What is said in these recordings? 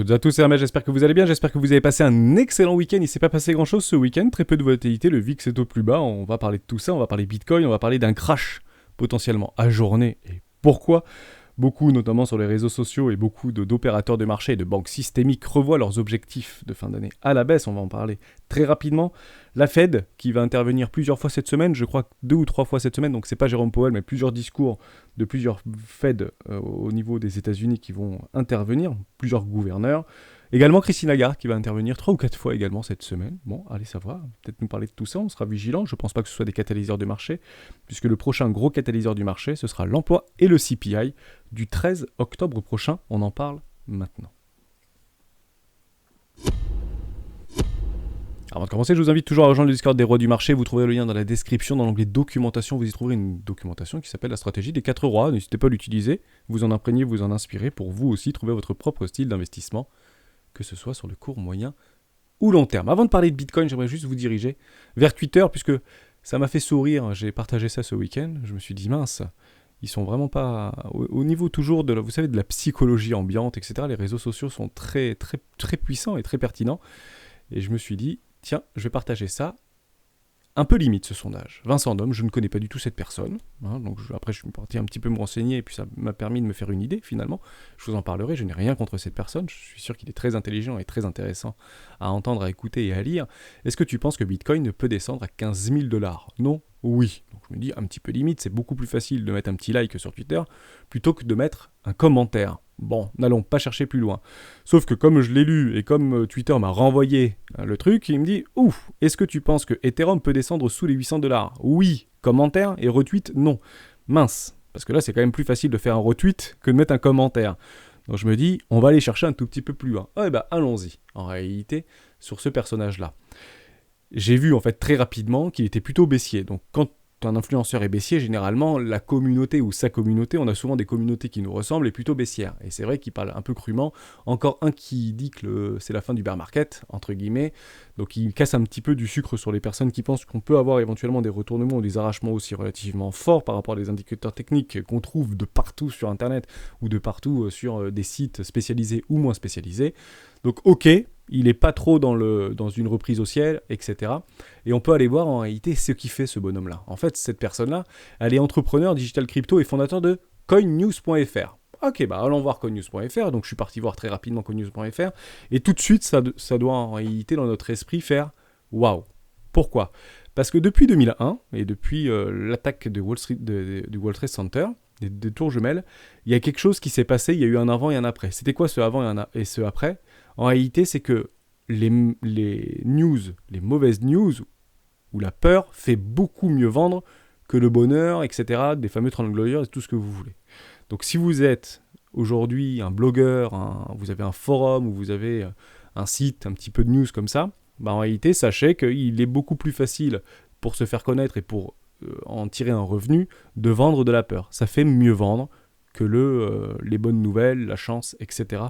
toutes et à tous, c'est Hermès, j'espère que vous allez bien, j'espère que vous avez passé un excellent week-end. Il s'est pas passé grand chose ce week-end, très peu de volatilité, le VIX est au plus bas, on va parler de tout ça, on va parler Bitcoin, on va parler d'un crash potentiellement ajourné. Et pourquoi ? Beaucoup, notamment sur les réseaux sociaux, et beaucoup d'opérateurs de marché et de banques systémiques revoient leurs objectifs de fin d'année à la baisse. On va en parler très rapidement. La Fed, qui va intervenir plusieurs fois cette semaine, je crois 2 ou 3 fois cette semaine, donc c'est pas Jérôme Powell, mais plusieurs discours de plusieurs Fed au niveau des États-Unis qui vont intervenir, plusieurs gouverneurs. Également Christine Lagarde qui va intervenir 3 ou 4 fois également cette semaine. Bon, allez savoir, peut-être nous parler de tout ça, on sera vigilant. Je ne pense pas que ce soit des catalyseurs de marché, puisque le prochain gros catalyseur du marché, ce sera l'emploi et le CPI du 13 octobre prochain. On en parle maintenant. Avant de commencer, je vous invite toujours à rejoindre le Discord des rois du marché. Vous trouverez le lien dans la description, dans l'onglet documentation. Vous y trouverez une documentation qui s'appelle la stratégie des 4 rois. N'hésitez pas à l'utiliser, vous en imprégnez, vous en inspirez pour vous aussi trouver votre propre style d'investissement, que ce soit sur le court, moyen ou long terme. Avant de parler de Bitcoin, j'aimerais juste vous diriger vers Twitter, puisque ça m'a fait sourire. J'ai partagé ça ce week-end. Je me suis dit, mince, ils sont vraiment pas au niveau toujours de vous savez, de la psychologie ambiante, etc. Les réseaux sociaux sont très, très, très puissants et très pertinents. Et je me suis dit, tiens, je vais partager ça. Un peu limite ce sondage. Vincent Dom, je ne connais pas du tout cette personne. Donc après, je suis parti un petit peu me renseigner et puis ça m'a permis de me faire une idée finalement. Je vous en parlerai, je n'ai rien contre cette personne. Je suis sûr qu'il est très intelligent et très intéressant à entendre, à écouter et à lire. Est-ce que tu penses que Bitcoin ne peut descendre à 15 000 $? Non ? Oui. Donc je me dis, un petit peu limite, c'est beaucoup plus facile de mettre un petit like sur Twitter plutôt que de mettre un commentaire. Bon, n'allons pas chercher plus loin. Sauf que comme je l'ai lu et comme Twitter m'a renvoyé le truc, il me dit « Ouf, est-ce que tu penses que Ethereum peut descendre sous les 800 $? Oui. Commentaire et retweet, non. Mince. Parce que là, c'est quand même plus facile de faire un retweet que de mettre un commentaire. Donc je me dis, on va aller chercher un tout petit peu plus loin. Ah, bah allons-y, en réalité, sur ce personnage-là. J'ai vu en fait très rapidement qu'il était plutôt baissier. Donc quand un influenceur est baissier, généralement, la communauté ou sa communauté, on a souvent des communautés qui nous ressemblent, est plutôt baissière. Et c'est vrai qu'il parle un peu crûment. Encore un qui dit que c'est la fin du bear market, entre guillemets. Donc il casse un petit peu du sucre sur les personnes qui pensent qu'on peut avoir éventuellement des retournements ou des arrachements aussi relativement forts par rapport à des indicateurs techniques qu'on trouve de partout sur Internet ou de partout sur des sites spécialisés ou moins spécialisés. Donc ok, il n'est pas trop dans une reprise au ciel, etc. Et on peut aller voir en réalité ce qui fait ce bonhomme-là. En fait, cette personne-là, elle est entrepreneur, digital crypto et fondateur de coinnews.fr. Ok, bah allons voir coinnews.fr. Donc je suis parti voir très rapidement coinnews.fr. Et tout de suite, ça doit en réalité dans notre esprit faire « Waouh ». Pourquoi ? Parce que depuis 2001, et depuis l'attaque du World Trade Center, des tours jumelles, il y a quelque chose qui s'est passé, il y a eu un avant et un après. C'était quoi ce avant et ce après ? En réalité, c'est que les news, les mauvaises news, où la peur fait beaucoup mieux vendre que le bonheur, etc., des fameux 30 Glorieux et tout ce que vous voulez. Donc si vous êtes aujourd'hui un blogueur, vous avez un forum ou vous avez un site, un petit peu de news comme ça, bah en réalité, sachez qu'il est beaucoup plus facile pour se faire connaître et pour en tirer un revenu de vendre de la peur. Ça fait mieux vendre que les bonnes nouvelles, la chance, etc.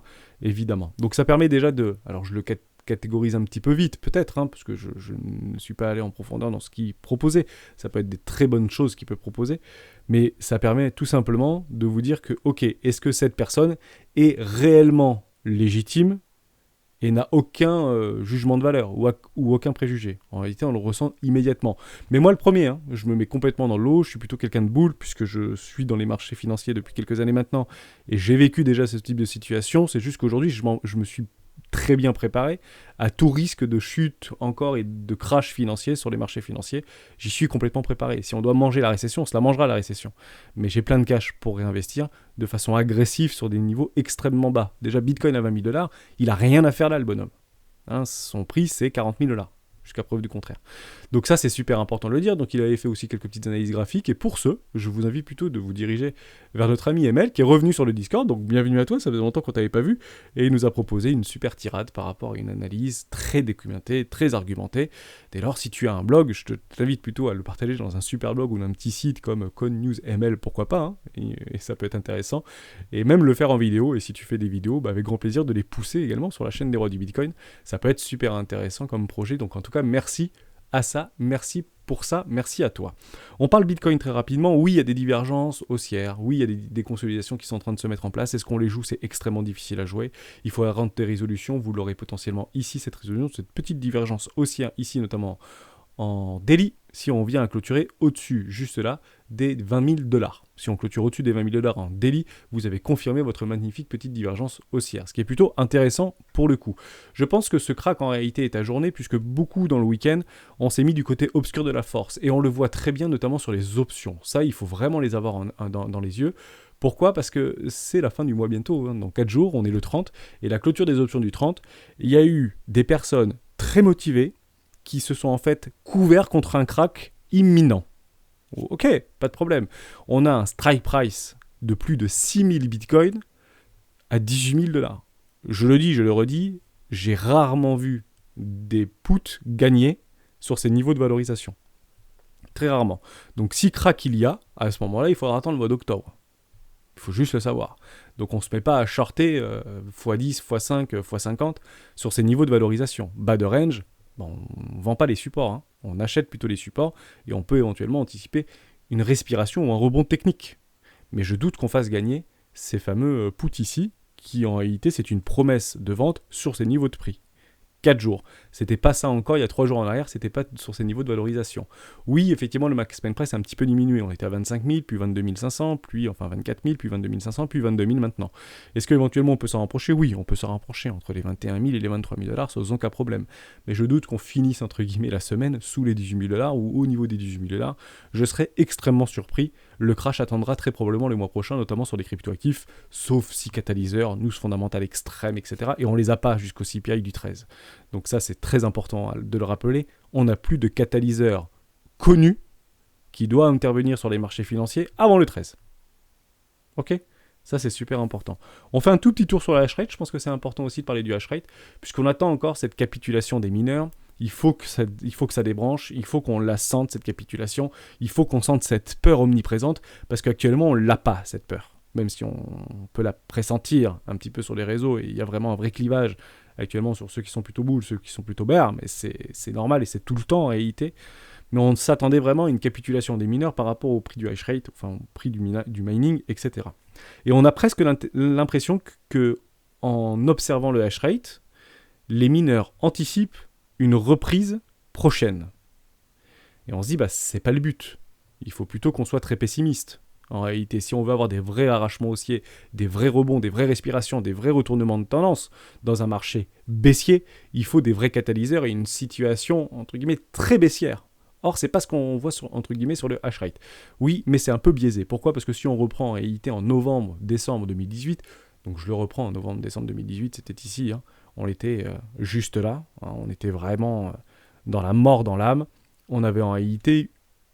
évidemment. Donc ça permet déjà de... Alors je le catégorise un petit peu vite, peut-être, parce que je ne suis pas allé en profondeur dans ce qu'il proposait. Ça peut être des très bonnes choses qu'il peut proposer, mais ça permet tout simplement de vous dire que, ok, est-ce que cette personne est réellement légitime et n'a aucun jugement de valeur ou aucun préjugé. En réalité, on le ressent immédiatement. Mais moi, le premier, je me mets complètement dans l'eau, je suis plutôt quelqu'un de boule, puisque je suis dans les marchés financiers depuis quelques années maintenant, et j'ai vécu déjà ce type de situation. C'est juste qu'aujourd'hui, je me suis très bien préparé à tout risque de chute encore et de crash financier sur les marchés financiers. J'y suis complètement préparé. Si on doit manger la récession, on se la mangera la récession. Mais j'ai plein de cash pour réinvestir de façon agressive sur des niveaux extrêmement bas. Déjà, Bitcoin à 20 000 $, il n'a rien à faire là, le bonhomme. Son prix, c'est 40 000 $. Jusqu'à preuve du contraire. Donc ça, c'est super important de le dire. Donc il avait fait aussi quelques petites analyses graphiques. Et pour ce, je vous invite plutôt de vous diriger vers notre ami ML, qui est revenu sur le Discord. Donc bienvenue à toi, ça faisait longtemps qu'on ne t'avait pas vu. Et il nous a proposé une super tirade par rapport à une analyse très documentée, très argumentée. Dès lors, si tu as un blog, je t'invite plutôt à le partager dans un super blog ou dans un petit site comme CoinNewsML, pourquoi pas. Et ça peut être intéressant. Et même le faire en vidéo. Et si tu fais des vidéos, avec grand plaisir de les pousser également sur la chaîne des rois du Bitcoin. Ça peut être super intéressant comme projet. Donc en tout cas, merci à ça, merci pour ça, merci à toi. On parle Bitcoin très rapidement. Oui, il y a des divergences haussières. Oui, il y a des consolidations qui sont en train de se mettre en place. Est-ce qu'on les joue? C'est extrêmement difficile à jouer. Il faut rendre des résolutions. Vous l'aurez potentiellement ici, cette résolution, cette petite divergence haussière, ici notamment en daily, si on vient à clôturer au-dessus, juste là, des 20 000 $. Si on clôture au-dessus des 20 000 $ en daily, vous avez confirmé votre magnifique petite divergence haussière, ce qui est plutôt intéressant pour le coup. Je pense que ce crack en réalité est ajourné, puisque beaucoup dans le week-end, on s'est mis du côté obscur de la force, et on le voit très bien notamment sur les options. Ça, il faut vraiment les avoir dans les yeux. Pourquoi? Parce que c'est la fin du mois bientôt, hein. Dans 4 jours, on est le 30, et la clôture des options du 30, il y a eu des personnes très motivées, qui se sont en fait couverts contre un crack imminent. Ok, pas de problème. On a un strike price de plus de 6000 bitcoins à 18 000 $. Je le dis, je le redis, j'ai rarement vu des puts gagner sur ces niveaux de valorisation. Très rarement. Donc si crack il y a, à ce moment-là, il faudra attendre le mois d'octobre. Il faut juste le savoir. Donc on ne se met pas à shorter x10, x5, x50 sur ces niveaux de valorisation. Bas de range, bon, on ne vend pas les supports, hein. On achète plutôt les supports et on peut éventuellement anticiper une respiration ou un rebond technique. Mais je doute qu'on fasse gagner ces fameux puts ici, qui en réalité c'est une promesse de vente sur ces niveaux de prix. 4 jours. C'était pas ça encore il y a 3 jours en arrière, c'était pas sur ces niveaux de valorisation. Oui, effectivement, le max spend price a un petit peu diminué. On était à 25 000, puis 22 500, puis enfin 24 000, puis 22 500, puis 22 000 maintenant. Est-ce qu'éventuellement on peut s'en rapprocher? Oui, on peut s'en rapprocher entre les 21 000 et les 23 000 $, sans aucun problème. Mais je doute qu'on finisse entre guillemets la semaine sous les 18 000 $ ou au niveau des 18 000 $. Je serais extrêmement surpris. Le crash attendra très probablement le mois prochain, notamment sur les cryptoactifs, sauf si catalyseurs, news fondamentales extrêmes, etc. Et on les a pas jusqu'au CPI du 13. Donc ça, c'est très important de le rappeler. On n'a plus de catalyseur connu qui doit intervenir sur les marchés financiers avant le 13. Ok ? Ça, c'est super important. On fait un tout petit tour sur la hash rate. Je pense que c'est important aussi de parler du hash rate, puisqu'on attend encore cette capitulation des mineurs. Il faut que ça débranche, il faut qu'on la sente, cette capitulation, il faut qu'on sente cette peur omniprésente, parce qu'actuellement, on ne l'a pas, cette peur. Même si on peut la pressentir un petit peu sur les réseaux, et il y a vraiment un vrai clivage actuellement sur ceux qui sont plutôt bulls, ceux qui sont plutôt bears, mais c'est normal et c'est tout le temps en réalité. Mais on s'attendait vraiment à une capitulation des mineurs par rapport au prix du hash rate, enfin au prix du mining, etc. Et on a presque l'impression que en observant le hash rate, les mineurs anticipent une reprise prochaine. Et on se dit, c'est pas le but. Il faut plutôt qu'on soit très pessimiste. En réalité, si on veut avoir des vrais arrachements haussiers, des vrais rebonds, des vraies respirations, des vrais retournements de tendance dans un marché baissier, il faut des vrais catalyseurs et une situation, entre guillemets, très baissière. Or, c'est pas ce qu'on voit entre guillemets sur le hash rate. Oui, mais c'est un peu biaisé. Pourquoi? Parce que si on reprend en réalité en novembre, décembre 2018, donc je le reprends en novembre, décembre 2018, c'était ici, hein, on était juste là, hein, on était vraiment dans la mort dans l'âme. On avait en réalité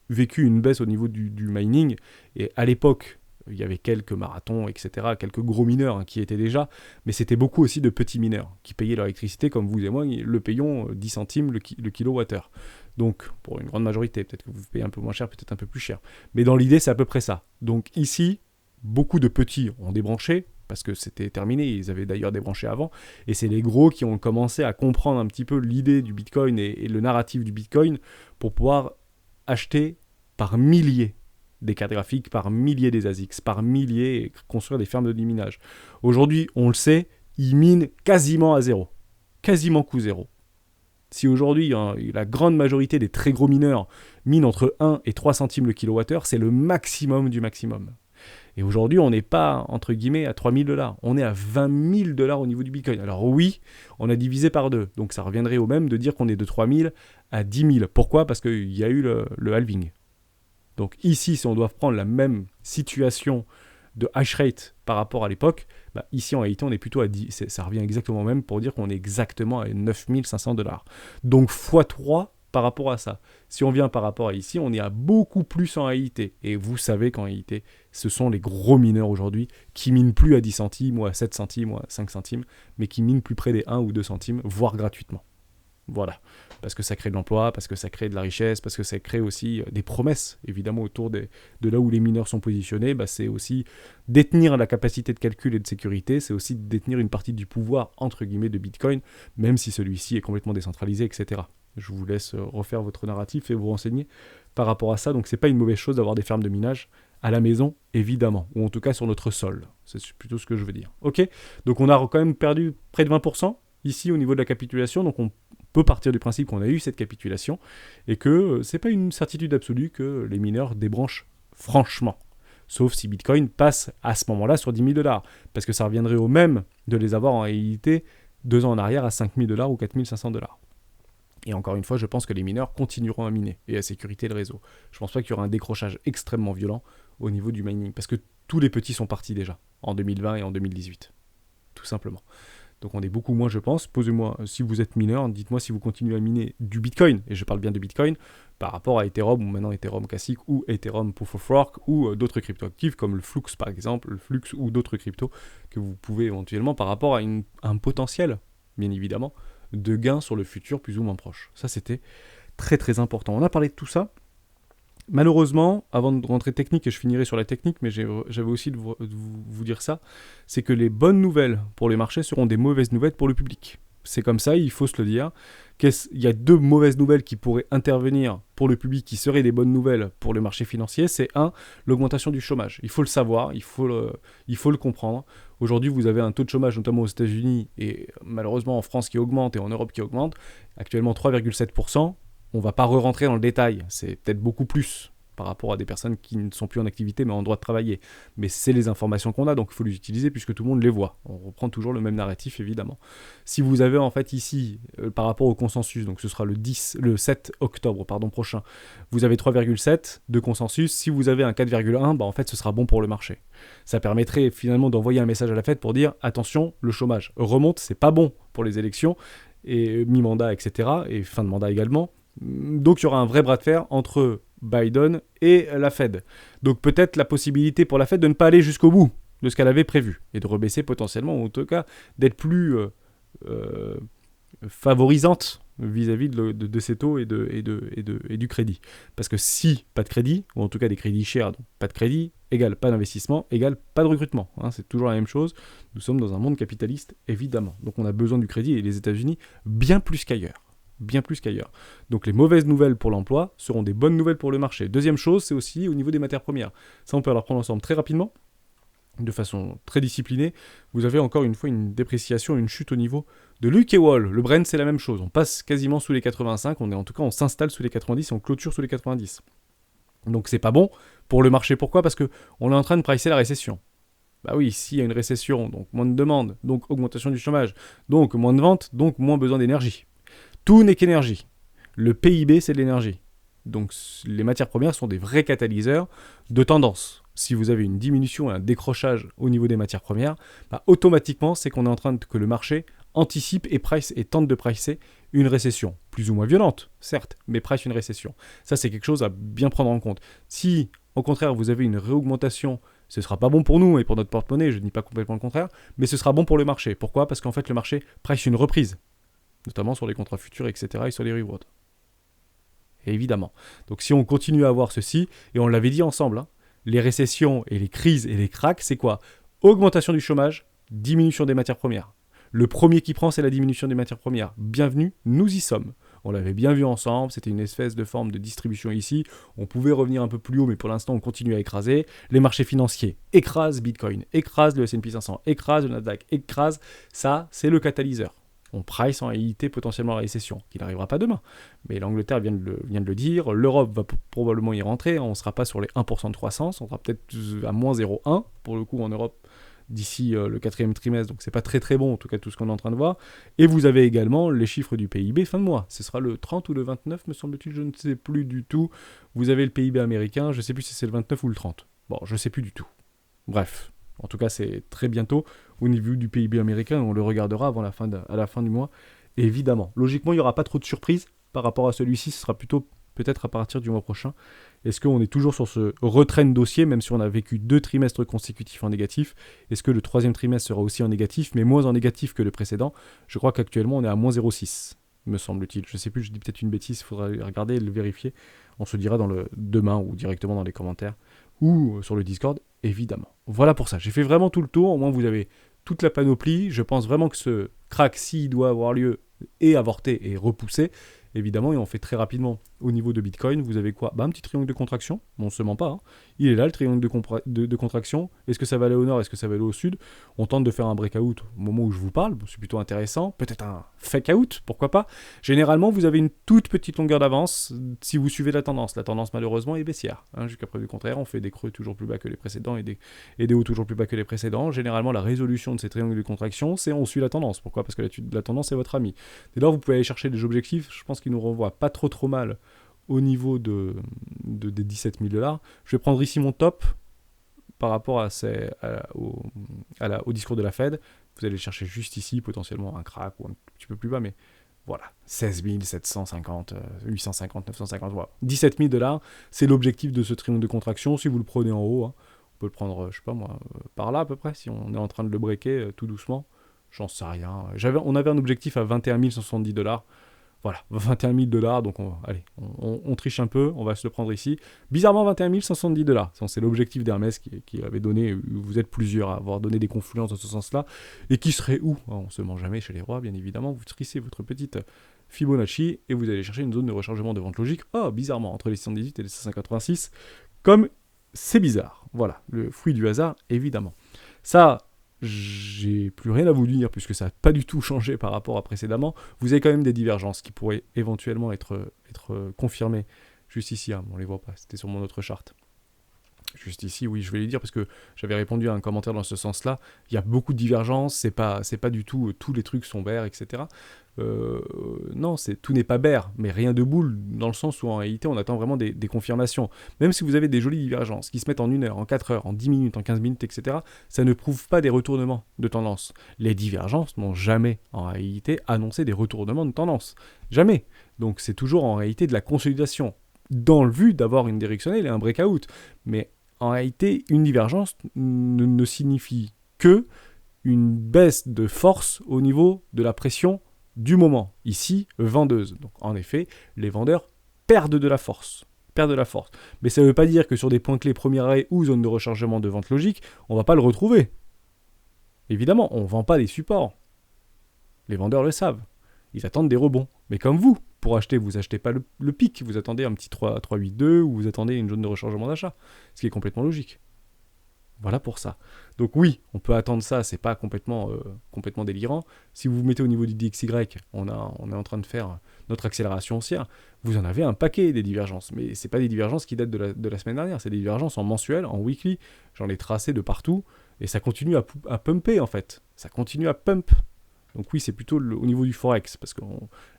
vécu une baisse au niveau du mining, et à l'époque, il y avait quelques marathons, etc., quelques gros mineurs qui étaient déjà, mais c'était beaucoup aussi de petits mineurs qui payaient leur électricité, comme vous et moi, le payons 10 centimes le kilowattheure. Donc, pour une grande majorité, peut-être que vous payez un peu moins cher, peut-être un peu plus cher. Mais dans l'idée, c'est à peu près ça. Donc ici, beaucoup de petits ont débranché, parce que c'était terminé, ils avaient d'ailleurs débranché avant, et c'est les gros qui ont commencé à comprendre un petit peu l'idée du Bitcoin et le narratif du Bitcoin pour pouvoir acheter par milliers des cartes graphiques, par milliers des ASICs, par milliers, et construire des fermes de minage. Aujourd'hui, on le sait, ils minent quasiment à zéro. Quasiment coût zéro. Si aujourd'hui, la grande majorité des très gros mineurs minent entre 1 et 3 centimes le kilowattheure, c'est le maximum du maximum. Et aujourd'hui, on n'est pas, entre guillemets, à 3 000 $. On est à 20 000 $ au niveau du Bitcoin. Alors oui, on a divisé par 2. Donc ça reviendrait au même de dire qu'on est de 3 000 à 10 000. Pourquoi? Parce qu'il y a eu le halving. Donc ici, si on doit prendre la même situation de hash rate par rapport à l'époque, ici en réalité on est plutôt à 10, ça revient exactement au même pour dire qu'on est exactement à 9 500 $. Donc x3 par rapport à ça. Si on vient par rapport à ici, on est à beaucoup plus en réalité. Et vous savez qu'en réalité, ce sont les gros mineurs aujourd'hui qui minent plus à 10 centimes ou à 7 centimes ou à 5 centimes, mais qui minent plus près des 1 ou 2 centimes, voire gratuitement. Voilà, parce que ça crée de l'emploi, parce que ça crée de la richesse, parce que ça crée aussi des promesses, évidemment, autour de là où les mineurs sont positionnés. C'est aussi détenir la capacité de calcul et de sécurité, c'est aussi détenir une partie du pouvoir, entre guillemets, de Bitcoin, même si celui-ci est complètement décentralisé, etc. Je vous laisse refaire votre narratif et vous renseigner par rapport à ça. Donc c'est pas une mauvaise chose d'avoir des fermes de minage à la maison, évidemment, ou en tout cas sur notre sol. C'est plutôt ce que je veux dire. Ok. Donc on a quand même perdu près de 20% ici au niveau de la capitulation. Donc on peut partir du principe qu'on a eu cette capitulation et que c'est pas une certitude absolue que les mineurs débranchent franchement. Sauf si Bitcoin passe à ce moment-là sur 10 000 $. Parce que ça reviendrait au même de les avoir en réalité 2 ans en arrière à 5 000 $ ou 4 500 $. Et encore une fois, je pense que les mineurs continueront à miner et à sécuriter le réseau. Je pense pas qu'il y aura un décrochage extrêmement violent au niveau du mining. Parce que tous les petits sont partis déjà, en 2020 et en 2018. Tout simplement. Donc on est beaucoup moins, je pense. Posez-moi, si vous êtes mineur, dites-moi si vous continuez à miner du Bitcoin, et je parle bien de Bitcoin, par rapport à Ethereum, ou maintenant Ethereum classique, ou Ethereum Proof of Work, ou d'autres cryptoactifs, comme le Flux par exemple, le Flux ou d'autres cryptos, que vous pouvez éventuellement, par rapport à un potentiel, bien évidemment, de gains sur le futur plus ou moins proche. Ça, c'était très très important. On a parlé de tout ça. Malheureusement, avant de rentrer technique, et je finirai sur la technique, mais j'avais aussi de vous dire ça, c'est que les bonnes nouvelles pour les marchés seront des mauvaises nouvelles pour le public. C'est comme ça, il faut se le dire. Il y a 2 mauvaises nouvelles qui pourraient intervenir pour le public, qui seraient des bonnes nouvelles pour le marché financier. C'est 1, l'augmentation du chômage. Il faut le savoir, il faut le comprendre. Aujourd'hui, vous avez un taux de chômage, notamment aux États-Unis, et malheureusement en France qui augmente et en Europe qui augmente. Actuellement 3,7%. On ne va pas re-rentrer dans le détail. C'est peut-être beaucoup plus par rapport à des personnes qui ne sont plus en activité mais en droit de travailler. Mais c'est les informations qu'on a, donc il faut les utiliser puisque tout le monde les voit. On reprend toujours le même narratif, évidemment. Si vous avez en fait ici, par rapport au consensus, donc ce sera le 7 octobre prochain, vous avez 3,7 de consensus. Si vous avez un 4,1, en fait ce sera bon pour le marché. Ça permettrait finalement d'envoyer un message à la Fed pour dire attention, le chômage remonte, c'est pas bon pour les élections, et mi-mandat, etc., et fin de mandat également. Donc il y aura un vrai bras de fer entre Biden et la Fed. Donc peut-être la possibilité pour la Fed de ne pas aller jusqu'au bout de ce qu'elle avait prévu et de rebaisser potentiellement, ou en tout cas d'être plus favorisante vis-à-vis de ces taux et du crédit. Parce que si pas de crédit, ou en tout cas des crédits chers, donc pas de crédit, égale pas d'investissement, égale pas de recrutement. C'est toujours la même chose. Nous sommes dans un monde capitaliste, évidemment. Donc on a besoin du crédit, et les États-Unis bien plus qu'ailleurs. Bien plus qu'ailleurs. Donc les mauvaises nouvelles pour l'emploi seront des bonnes nouvelles pour le marché. Deuxième chose, c'est aussi au niveau des matières premières. Ça, on peut leur prendre ensemble très rapidement, de façon très disciplinée. Vous avez encore une fois une dépréciation, une chute au niveau de l'UK Wall. Le Brent, c'est la même chose. On passe quasiment sous les 85. On s'installe sous les 90 et on clôture sous les 90. Donc c'est pas bon pour le marché. Pourquoi ? Parce qu'on est en train de pricer la récession. Bah oui, s'il y a une récession, donc moins de demande, donc augmentation du chômage, donc moins de ventes, donc moins besoin d'énergie. Tout n'est qu'énergie. Le PIB, c'est de l'énergie. Donc les matières premières sont des vrais catalyseurs de tendance. Si vous avez une diminution et un décrochage au niveau des matières premières, automatiquement, c'est qu'on est en train que le marché anticipe et tente de pricer une récession. Plus ou moins violente, certes, mais price une récession. Ça, c'est quelque chose à bien prendre en compte. Si, au contraire, vous avez une réaugmentation, ce ne sera pas bon pour nous et pour notre porte-monnaie, je ne dis pas complètement le contraire, mais ce sera bon pour le marché. Pourquoi ? Parce qu'en fait, le marché price une reprise, notamment sur les contrats futurs, etc., et sur les rewards. Et évidemment. Donc si on continue à avoir ceci, et on l'avait dit ensemble, les récessions et les crises et les cracks, c'est quoi ? Augmentation du chômage, diminution des matières premières. Le premier qui prend, c'est la diminution des matières premières. Bienvenue, nous y sommes. On l'avait bien vu ensemble, c'était une espèce de forme de distribution ici. On pouvait revenir un peu plus haut, mais pour l'instant, on continue à écraser. Les marchés financiers écrasent Bitcoin, écrasent le S&P 500, écrasent le Nasdaq, écrasent. Ça, c'est le catalyseur. On price en réalité potentiellement la récession, qui n'arrivera pas demain. Mais l'Angleterre vient de le dire, l'Europe va probablement y rentrer, on ne sera pas sur les 1% de croissance, on sera peut-être à moins 0,1 pour le coup en Europe d'ici le 4e trimestre, donc c'est pas très très bon en tout cas tout ce qu'on est en train de voir. Et vous avez également les chiffres du PIB fin de mois, ce sera le 30 ou le 29 me semble-t-il, je ne sais plus du tout. Vous avez le PIB américain, je ne sais plus si c'est le 29 ou le 30. Bon, je ne sais plus du tout. Bref. En tout cas, c'est très bientôt au niveau du PIB américain. On le regardera à la fin du mois, évidemment. Logiquement, il n'y aura pas trop de surprises par rapport à celui-ci. Ce sera plutôt peut-être à partir du mois prochain. Est-ce qu'on est toujours sur ce retrait de dossier, même si on a vécu 2 trimestres consécutifs en négatif ? Est-ce que le 3e trimestre sera aussi en négatif, mais moins en négatif que le précédent ? Je crois qu'actuellement, on est à moins 0,6, me semble-t-il. Je ne sais plus, je dis peut-être une bêtise, il faudra regarder et le vérifier. On se dira demain ou directement dans les commentaires ou sur le Discord, évidemment. Voilà pour ça. J'ai fait vraiment tout le tour. Au moins, vous avez toute la panoplie. Je pense vraiment que ce crack, s'il doit avoir lieu, est avorté et repoussé. évidemment, et on fait très rapidement. Au niveau de Bitcoin, vous avez quoi? Un petit triangle de contraction, bon, on ne se ment pas, hein. Il est là, le triangle de contraction. Est-ce que ça va aller au nord? Est-ce que ça va aller au sud? On tente de faire un breakout au moment où je vous parle, c'est plutôt intéressant. Peut-être un fake out, pourquoi pas. Généralement, vous avez une toute petite longueur d'avance si vous suivez la tendance. La tendance, malheureusement, est baissière. Jusqu'à preuve du contraire, on fait des creux toujours plus bas que les précédents et des hauts toujours plus bas que les précédents. Généralement, la résolution de ces triangles de contraction, c'est on suit la tendance. Pourquoi? Parce que la tendance est votre ami. Dès lors, vous pouvez aller chercher des objectifs, je pense qu'ils nous renvoient pas trop mal au niveau des 17 000 $. Je vais prendre ici mon top par rapport au discours de la Fed. Vous allez chercher juste ici, potentiellement un crack ou un petit peu plus bas, mais voilà, 16 750, 850, 950, voilà. 17 000 $, c'est l'objectif de ce triangle de contraction. Si vous le prenez en haut, on peut le prendre, je sais pas moi, par là à peu près, si on est en train de le breaker tout doucement. J'en sais rien. On avait un objectif à 21 170 $. Voilà, 21 000 $, donc on triche un peu, on va se le prendre ici. Bizarrement, 21 170 $. C'est l'objectif d'Hermès qui avait donné, vous êtes plusieurs à avoir donné des confluences dans ce sens-là, et qui serait où? On ne se ment jamais chez les rois, bien évidemment. Vous trissez votre petite Fibonacci, et vous allez chercher une zone de rechargement de vente logique, bizarrement, entre les 618 et les 686, comme c'est bizarre. Voilà, le fruit du hasard, évidemment. Ça, j'ai plus rien à vous dire puisque ça n'a pas du tout changé par rapport à précédemment. Vous avez quand même des divergences qui pourraient éventuellement être confirmées juste ici. On ne les voit pas, c'était sur mon autre charte. Juste ici, oui, je vais les dire parce que j'avais répondu à un commentaire dans ce sens-là. Il y a beaucoup de divergences, c'est pas du tout tous les trucs sont bears, etc. Non, tout n'est pas bear, mais rien de boule, dans le sens où en réalité on attend vraiment des confirmations. Même si vous avez des jolies divergences qui se mettent en 1 heure, en 4 heures, en 10 minutes, en 15 minutes, etc., ça ne prouve pas des retournements de tendance. Les divergences n'ont jamais en réalité annoncé des retournements de tendance. Jamais. Donc c'est toujours en réalité de la consolidation, dans le but d'avoir une directionnelle et un breakout. Mais en réalité, une divergence ne signifie que une baisse de force au niveau de la pression du moment. Ici, vendeuse. Donc en effet, les vendeurs perdent de la force. Mais ça ne veut pas dire que sur des points clés, premier arrêt ou zone de rechargement de vente logique, on ne va pas le retrouver. Évidemment, on ne vend pas des supports. Les vendeurs le savent. Ils attendent des rebonds. Mais comme vous, pour acheter, vous achetez pas le pic, vous attendez un petit 3,8,2 ou vous attendez une zone de rechargement d'achat, ce qui est complètement logique. Voilà pour ça. Donc oui, on peut attendre ça, c'est pas complètement délirant. Si vous vous mettez au niveau du DXY, on est en train de faire notre accélération haussière, vous en avez un paquet des divergences, mais c'est pas des divergences qui datent de la semaine dernière, c'est des divergences en mensuel, en weekly, j'en ai tracé de partout, et ça continue à pumper en fait, ça continue à pump. Donc oui, c'est plutôt au niveau du Forex, parce que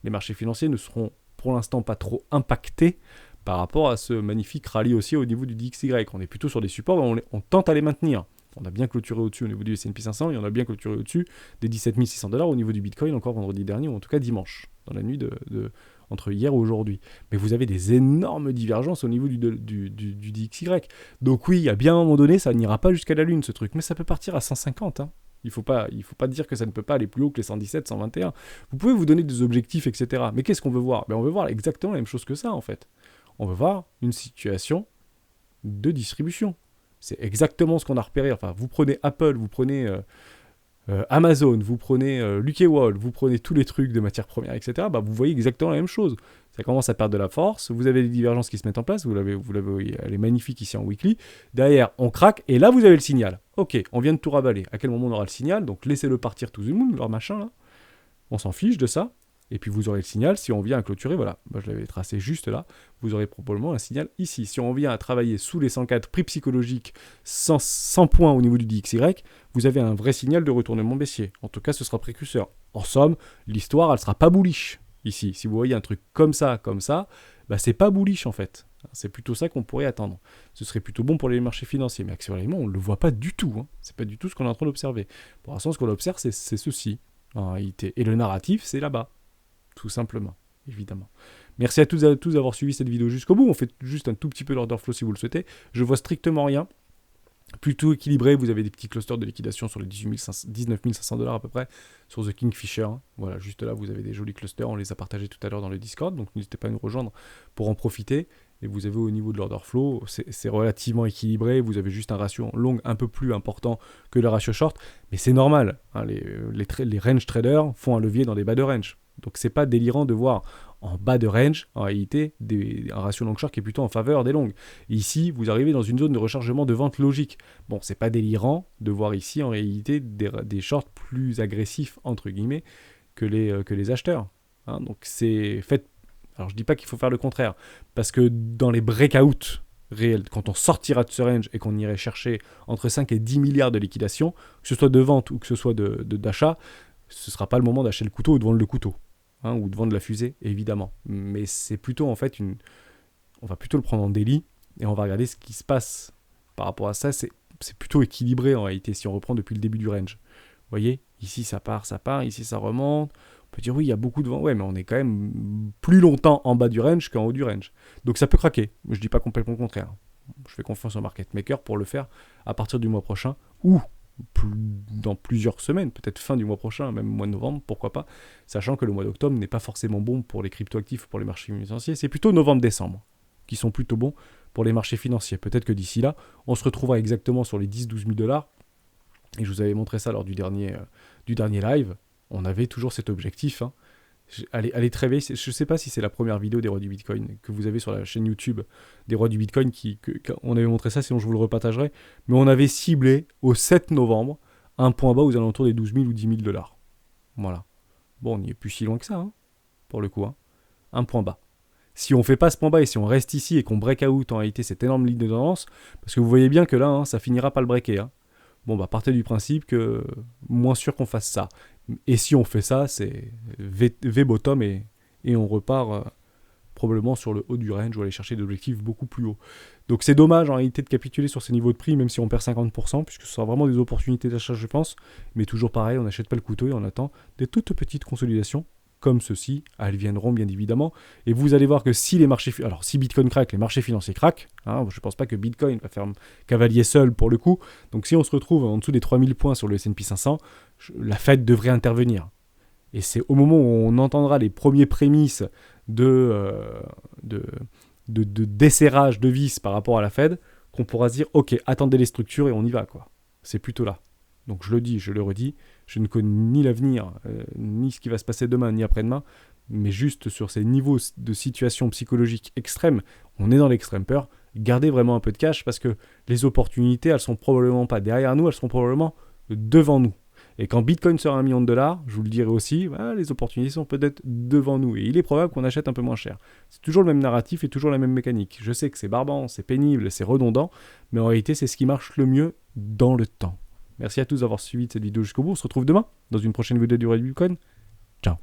les marchés financiers ne seront pour l'instant pas trop impactés par rapport à ce magnifique rallye aussi au niveau du DXY. On est plutôt sur des supports, on tente à les maintenir. On a bien clôturé au-dessus au niveau du S&P 500 et on a bien clôturé au-dessus des 17 600 $ au niveau du Bitcoin encore vendredi dernier, ou en tout cas dimanche, dans la nuit entre hier et aujourd'hui. Mais vous avez des énormes divergences au niveau du DXY. Donc oui, à bien un moment donné, ça n'ira pas jusqu'à la Lune ce truc, mais ça peut partir à 150, hein. Il faut pas dire que ça ne peut pas aller plus haut que les 117, 121. Vous pouvez vous donner des objectifs, etc. Mais qu'est-ce qu'on veut voir? On veut voir exactement la même chose que ça, en fait. On veut voir une situation de distribution. C'est exactement ce qu'on a repéré. Enfin, vous prenez Apple, vous prenez Amazon, vous prenez Luke Wall, vous prenez tous les trucs de matières premières, etc. Vous voyez exactement la même chose. Ça commence à perdre de la force, vous avez des divergences qui se mettent en place, vous l'avez, elle est magnifique ici en weekly. Derrière, on craque, et là, vous avez le signal. Ok, on vient de tout ravaler. À quel moment on aura le signal? Donc laissez-le partir tout le monde, leur machin là. On s'en fiche de ça. Et puis vous aurez le signal, si on vient à clôturer, voilà, je l'avais tracé juste là, vous aurez probablement un signal ici. Si on vient à travailler sous les 104 prix psychologiques, 100 points au niveau du DXY, vous avez un vrai signal de retournement baissier. En tout cas, ce sera précurseur. En somme, l'histoire, elle ne sera pas bullish ici. Si vous voyez un truc comme ça, c'est pas bullish en fait. C'est plutôt ça qu'on pourrait attendre. Ce serait plutôt bon pour les marchés financiers, mais actuellement, on ne le voit pas du tout. Hein. C'est pas du tout ce qu'on est en train d'observer. Pour l'instant, ce qu'on observe, c'est ceci, en réalité. Et le narratif, c'est là-bas. Tout simplement, évidemment. Merci à tous d'avoir suivi cette vidéo jusqu'au bout. On fait juste un tout petit peu l'order flow si vous le souhaitez. Je vois strictement rien. Plutôt équilibré, vous avez des petits clusters de liquidation sur les 19 500 $ à peu près, sur The Kingfisher. Voilà, juste là, vous avez des jolis clusters. On les a partagés tout à l'heure dans le Discord, donc n'hésitez pas à nous rejoindre pour en profiter. Et vous avez au niveau de l'order flow, c'est relativement équilibré. Vous avez juste un ratio long un peu plus important que le ratio short, mais c'est normal. Hein, les range traders font un levier dans des bas de range. Donc c'est pas délirant de voir en bas de range, en réalité, un ratio long short qui est plutôt en faveur des longues. Ici, vous arrivez dans une zone de rechargement de vente logique. Bon, c'est pas délirant de voir ici, en réalité, des shorts plus agressifs, entre guillemets, que les acheteurs. Hein, donc, c'est fait. Alors, je dis pas qu'il faut faire le contraire, parce que dans les breakouts réels, quand on sortira de ce range et qu'on irait chercher entre 5 et 10 milliards de liquidation, que ce soit de vente ou que ce soit d'achat, ce ne sera pas le moment d'acheter le couteau ou de vendre le couteau. Hein, ou de vendre la fusée, évidemment. Mais c'est plutôt, en fait, on va plutôt le prendre en daily et on va regarder ce qui se passe par rapport à ça. C'est plutôt équilibré, en réalité, si on reprend depuis le début du range. Vous voyez, ici, ça part, ici, ça remonte. On peut dire, oui, il y a beaucoup de vent. Ouais, mais on est quand même plus longtemps en bas du range qu'en haut du range. Donc, ça peut craquer. Je ne dis pas complètement le contraire. Je fais confiance au market maker pour le faire à partir du mois prochain ou dans plusieurs semaines, peut-être fin du mois prochain, même mois de novembre, pourquoi pas, sachant que le mois d'octobre n'est pas forcément bon pour les cryptoactifs, pour les marchés financiers, c'est plutôt novembre-décembre qui sont plutôt bons pour les marchés financiers. Peut-être que d'ici là, on se retrouvera exactement sur les 10-12 000 $, et je vous avais montré ça lors du dernier live, on avait toujours cet objectif, hein. Allez très vite, je ne sais pas si c'est la première vidéo des rois du Bitcoin que vous avez sur la chaîne YouTube des rois du Bitcoin, on avait montré ça, sinon je vous le repartagerai, mais on avait ciblé au 7 novembre un point bas aux alentours des 12 000 ou 10 000 $. Voilà. Bon, on n'y est plus si loin que ça, hein, pour le coup. Hein. Un point bas. Si on ne fait pas ce point bas et si on reste ici et qu'on break out en réalité cette énorme ligne de tendance, parce que vous voyez bien que là, hein, ça finira par le breaker. Hein. Bon, bah partez du principe que moins sûr qu'on fasse ça. Et si on fait ça, c'est V-bottom et on repart probablement sur le haut du range ou aller chercher des objectifs beaucoup plus hauts. Donc c'est dommage en réalité de capituler sur ces niveaux de prix, même si on perd 50%, puisque ce sera vraiment des opportunités d'achat, je pense. Mais toujours pareil, on n'achète pas le couteau et on attend des toutes petites consolidations comme ceci, elles viendront bien évidemment, et vous allez voir que si les marchés, alors si Bitcoin craque, les marchés financiers craquent, hein, je ne pense pas que Bitcoin va faire cavalier seul pour le coup, donc si on se retrouve en dessous des 3000 points sur le S&P 500, la Fed devrait intervenir, et c'est au moment où on entendra les premiers prémices de desserrage de vis par rapport à la Fed, qu'on pourra se dire, ok, attendez les structures et on y va, quoi. C'est plutôt là. Donc je le dis, je le redis, je ne connais ni l'avenir, ni ce qui va se passer demain, ni après-demain, mais juste sur ces niveaux de situation psychologique extrême, on est dans l'extrême peur, gardez vraiment un peu de cash parce que les opportunités, elles sont probablement pas derrière nous, elles seront probablement devant nous. Et quand Bitcoin sera $1 million, je vous le dirai aussi, voilà, les opportunités sont peut-être devant nous. Et il est probable qu'on achète un peu moins cher. C'est toujours le même narratif et toujours la même mécanique. Je sais que c'est barbant, c'est pénible, c'est redondant, mais en réalité, c'est ce qui marche le mieux dans le temps. Merci à tous d'avoir suivi cette vidéo jusqu'au bout. On se retrouve demain dans une prochaine vidéo du Roi du Bitcoin. Ciao.